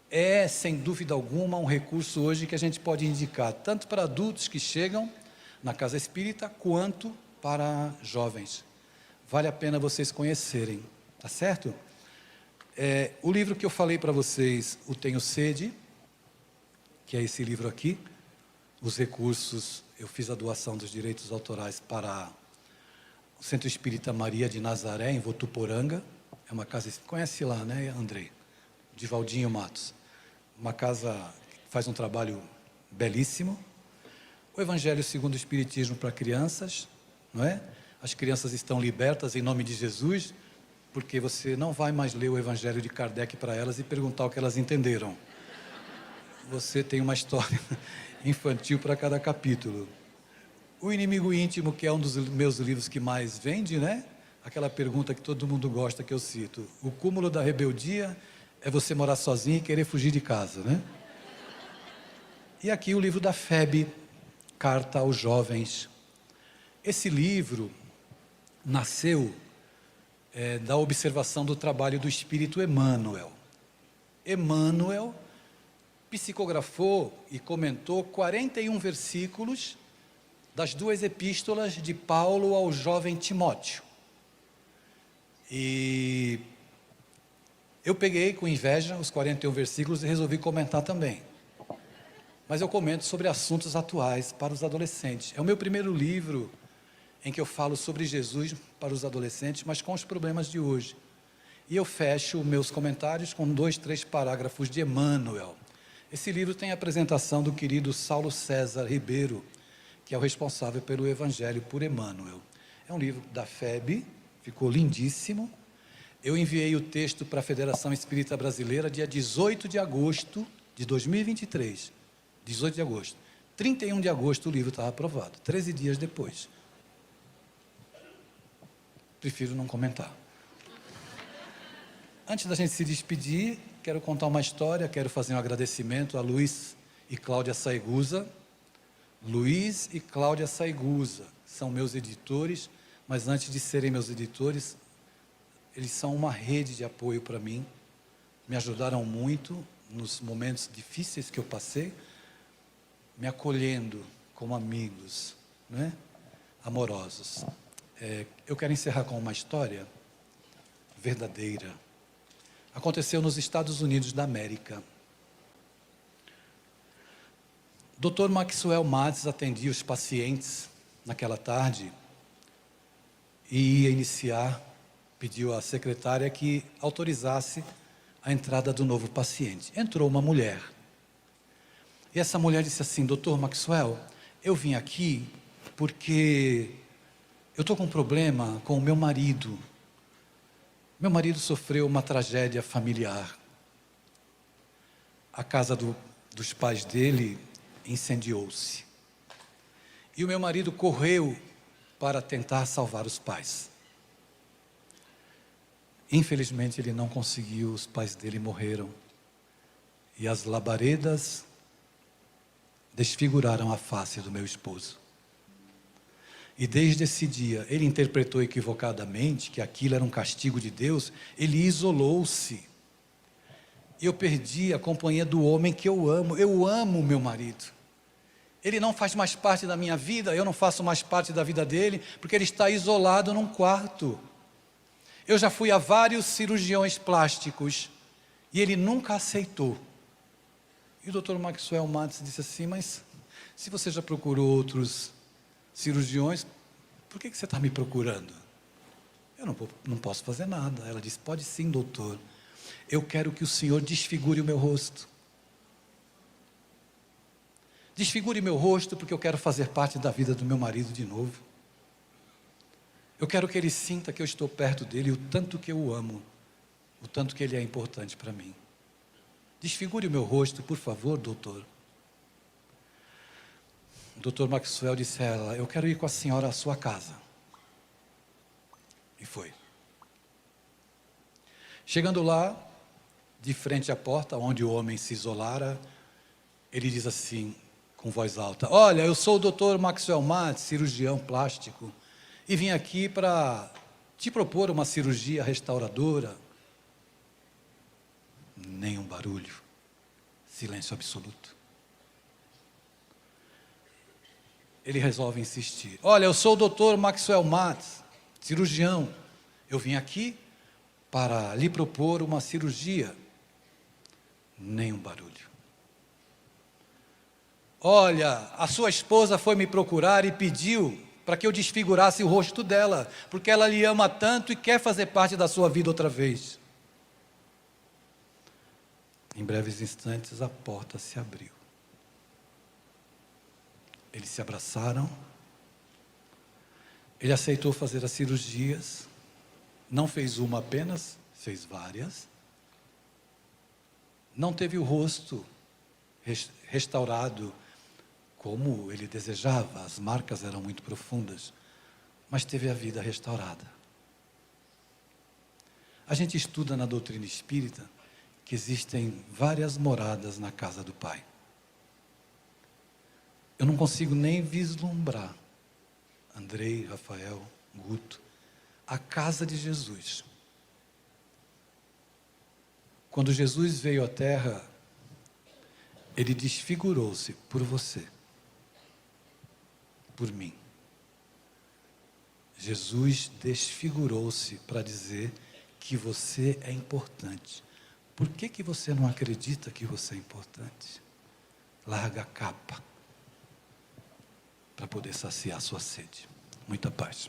é sem dúvida alguma um recurso hoje que a gente pode indicar tanto para adultos que chegam na casa espírita, quanto para jovens. Vale a pena vocês conhecerem, tá certo? O livro que eu falei para vocês, o Tenho Sede, que é esse livro aqui, os recursos, eu fiz a doação dos direitos autorais para o Centro Espírita Maria de Nazaré, em Votuporanga. É uma casa, conhece lá, né, Andrei? De Valdinho Matos. Uma casa que faz um trabalho belíssimo. O Evangelho segundo o Espiritismo para crianças, não é? As crianças estão libertas em nome de Jesus, porque você não vai mais ler o Evangelho de Kardec para elas e perguntar o que elas entenderam. Você tem uma história infantil para cada capítulo. O Inimigo Íntimo, que é um dos meus livros que mais vende, né? Aquela pergunta que todo mundo gosta, que eu cito. O cúmulo da rebeldia é você morar sozinho e querer fugir de casa, né? E aqui o livro da FEB, Carta aos Jovens. Esse livro nasceu da observação do trabalho do Espírito Emmanuel. Emmanuel psicografou e comentou 41 versículos das 2 epístolas de Paulo ao jovem Timóteo. E eu peguei com inveja os 41 versículos e resolvi comentar também. Mas eu comento sobre assuntos atuais para os adolescentes. É o meu primeiro livro em que eu falo sobre Jesus para os adolescentes, mas com os problemas de hoje. E eu fecho meus comentários com 2, 3 parágrafos de Emmanuel. Esse livro tem a apresentação do querido Saulo César Ribeiro, que é o responsável pelo Evangelho por Emmanuel. É um livro da FEB, ficou lindíssimo. Eu enviei o texto para a Federação Espírita Brasileira dia 18 de agosto de 2023. 18 de agosto. 31 de agosto o livro estava aprovado, 13 dias depois. Prefiro não comentar. Antes da gente se despedir, quero contar uma história, quero fazer um agradecimento a Luiz e Cláudia Saigusa. Luiz e Cláudia Saigusa são meus editores, mas antes de serem meus editores, eles são uma rede de apoio para mim, me ajudaram muito nos momentos difíceis que eu passei, me acolhendo como amigos, né? Amorosos. Eu quero encerrar com uma história verdadeira. Aconteceu nos Estados Unidos da América. Dr. Maxwell Maltz atendia os pacientes naquela tarde e ia iniciar, pediu à secretária que autorizasse a entrada do novo paciente. Entrou uma mulher. E essa mulher disse assim: Dr. Maxwell, eu vim aqui porque eu estou com um problema com o meu marido. Meu marido sofreu uma tragédia familiar. A casa dos pais dele incendiou-se. E o meu marido correu para tentar salvar os pais. Infelizmente ele não conseguiu, os pais dele morreram. E as labaredas desfiguraram a face do meu esposo. E desde esse dia, ele interpretou equivocadamente que aquilo era um castigo de Deus, ele isolou-se. Eu perdi a companhia do homem que eu amo meu marido. Ele não faz mais parte da minha vida, eu não faço mais parte da vida dele, porque ele está isolado num quarto. Eu já fui a vários cirurgiões plásticos, e ele nunca aceitou. E o Dr. Maxwell Maltz disse assim: mas se você já procurou outros cirurgiões, por que você está me procurando? Eu não posso fazer nada. Ela disse: pode sim, doutor. Eu quero que o senhor desfigure o meu rosto. Desfigure meu rosto, porque eu quero fazer parte da vida do meu marido de novo. Eu quero que ele sinta que eu estou perto dele, o tanto que eu o amo, o tanto que ele é importante para mim. Desfigure o meu rosto, por favor, doutor. O doutor Maxwell disse a ela: eu quero ir com a senhora à sua casa. E foi. Chegando lá, de frente à porta, onde o homem se isolara, ele diz assim, com voz alta: olha, eu sou o doutor Maxwell Matz, cirurgião plástico, e vim aqui para te propor uma cirurgia restauradora. Nenhum barulho, silêncio absoluto. Ele resolve insistir: olha, eu sou o doutor Maxwell Matz, cirurgião, eu vim aqui para lhe propor uma cirurgia. Nenhum barulho. Olha, a sua esposa foi me procurar e pediu para que eu desfigurasse o rosto dela, porque ela lhe ama tanto e quer fazer parte da sua vida outra vez. Em breves instantes, a porta se abriu. Eles se abraçaram. Ele aceitou fazer as cirurgias. Não fez uma apenas, fez várias. Não teve o rosto restaurado como ele desejava, as marcas eram muito profundas, mas teve a vida restaurada. A gente estuda na doutrina espírita que existem várias moradas na casa do Pai. Eu não consigo nem vislumbrar, Andrei, Rafael, Guto, a casa de Jesus. Quando Jesus veio à terra, ele desfigurou-se por você, por mim. Jesus desfigurou-se para dizer que você é importante. Por que você não acredita que você é importante? Larga a capa para poder saciar sua sede. Muita paz.